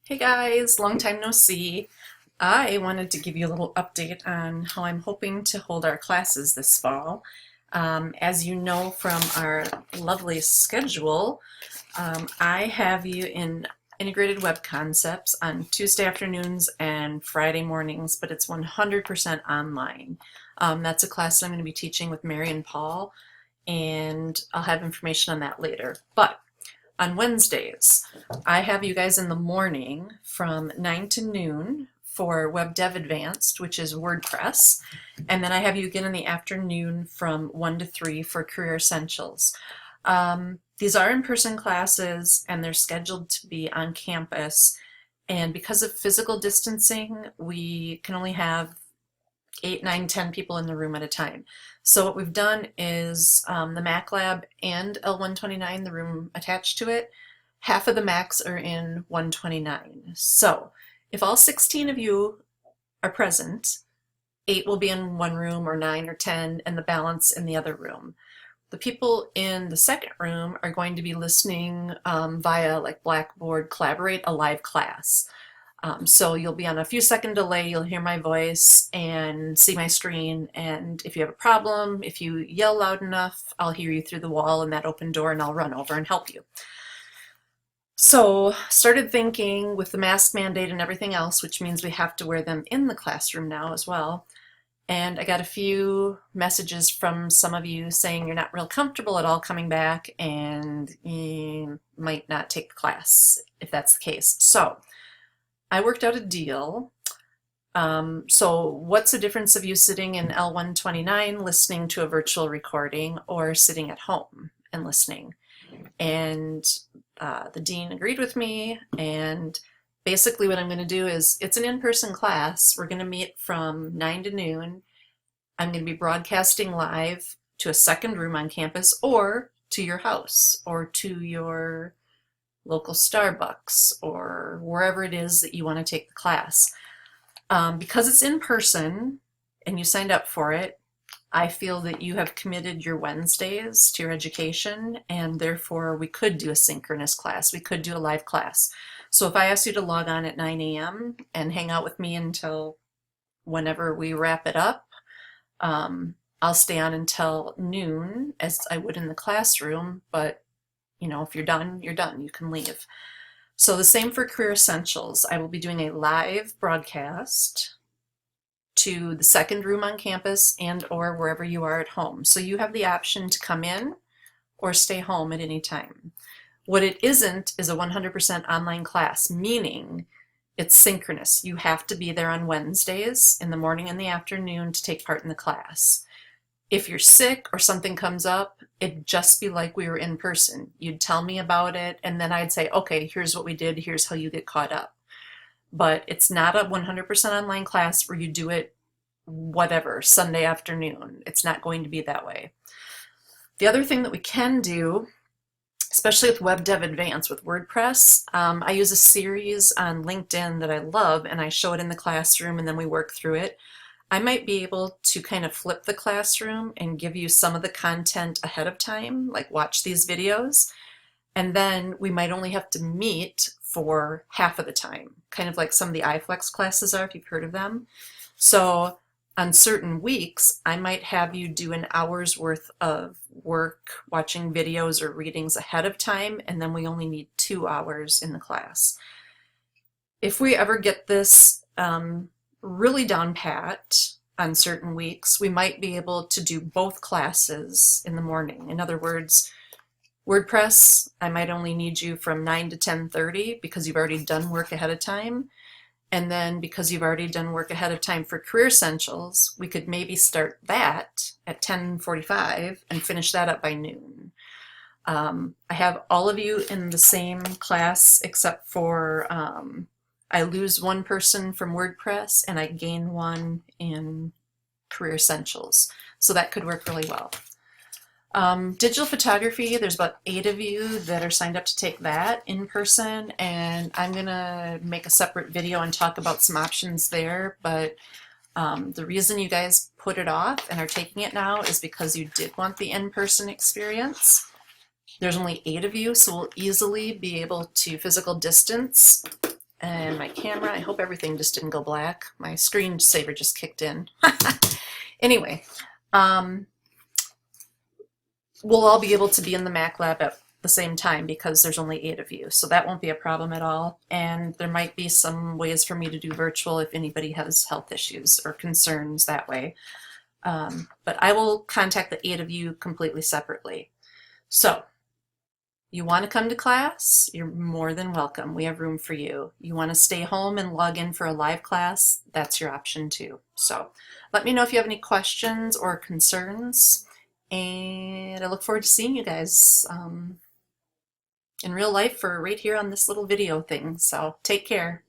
Hey guys, long time no see. I wanted to give you a little update on how I'm hoping to hold our classes this fall. As you know from our lovely schedule, I have you in Integrated Web Concepts on Tuesday afternoons and Friday mornings, but it's 100% online. That's a class that I'm going to be teaching with Mary and Paul, and I'll have information on that later. But on Wednesdays, I have you guys in the morning from 9 to noon for Web Dev Advanced, which is WordPress. And then I have you again in the afternoon from 1 to 3 for Career Essentials. These are in-person classes and they're scheduled to be on campus. And because of physical distancing, we can only have 8, 9, 10 people in the room at a time. So what we've done is the Mac Lab and L129, the room attached to it, half of the Macs are in 129. So if all 16 of you are present, 8 will be in one room, or 9 or 10, and the balance in the other room. The people in the second room are going to be listening via like Blackboard Collaborate, a live class. So you'll be on a few second delay, you'll hear my voice and see my screen, and if you have a problem, if you yell loud enough, I'll hear you through the wall in that open door and I'll run over and help you. So started thinking with the mask mandate and everything else, which means we have to wear them in the classroom now as well. And I got a few messages from some of you saying you're not real comfortable at all coming back and you might not take the class if that's the case. So I worked out a deal. So what's the difference of you sitting in L129 listening to a virtual recording or sitting at home and listening? And the dean agreed with me, and basically what I'm going to do is, it's an in-person class. We're going to meet from 9 to noon. I'm going to be broadcasting live to a second room on campus, or to your house, or to your local Starbucks, or wherever it is that you want to take the class. Because it's in person and you signed up for it, I feel that you have committed your Wednesdays to your education, and therefore we could do a synchronous class. We could do a live class. So if I ask you to log on at 9 a.m. and hang out with me until whenever we wrap it up, I'll stay on until noon as I would in the classroom, but you know, if you're done, you're done. You can leave. So the same for Career Essentials. I will be doing a live broadcast to the second room on campus and or wherever you are at home. So you have the option to come in or stay home at any time. What it isn't is a 100% online class, meaning it's synchronous. You have to be there on Wednesdays in the morning and the afternoon to take part in the class. If you're sick or something comes up, it'd just be like we were in person. You'd tell me about it, and then I'd say, okay, here's what we did, here's how you get caught up. But it's not a 100% online class where you do it whatever, Sunday afternoon. It's not going to be that way. The other thing that we can do, especially with Web Dev Advanced with WordPress, I use a series on LinkedIn that I love, and I show it in the classroom and then we work through it. I might be able to kind of flip the classroom and give you some of the content ahead of time, like watch these videos, and then we might only have to meet for half of the time, kind of like some of the iFlex classes are, if you've heard of them. So on certain weeks, I might have you do an hour's worth of work watching videos or readings ahead of time, and then we only need 2 hours in the class. If we ever get this really down pat on certain weeks, we might be able to do both classes in the morning. In other words, WordPress, I might only need you from 9 to 10:30 because you've already done work ahead of time. And then because you've already done work ahead of time for Career Essentials, we could maybe start that at 10:45 and finish that up by noon. I have all of you in the same class except for I lose one person from WordPress and I gain one in Career Essentials. So that could work really well. Digital photography, there's about 8 of you that are signed up to take that in person, and I'm gonna make a separate video and talk about some options there, but the reason you guys put it off and are taking it now is because you did want the in-person experience. There's only 8 of you, so we'll easily be able to physical distance And my camera, I hope everything just didn't go black. My screensaver just kicked in. Anyway, we'll all be able to be in the Mac lab at the same time because there's only 8 of you, so that won't be a problem at all. And there might be some ways for me to do virtual if anybody has health issues or concerns that way. But I will contact the 8 of you completely separately. So, you want to come to class? You're more than welcome. We have room for you. You want to stay home and log in for a live class? That's your option too. So, let me know if you have any questions or concerns. And I look forward to seeing you guys in real life or right here on this little video thing. So take care.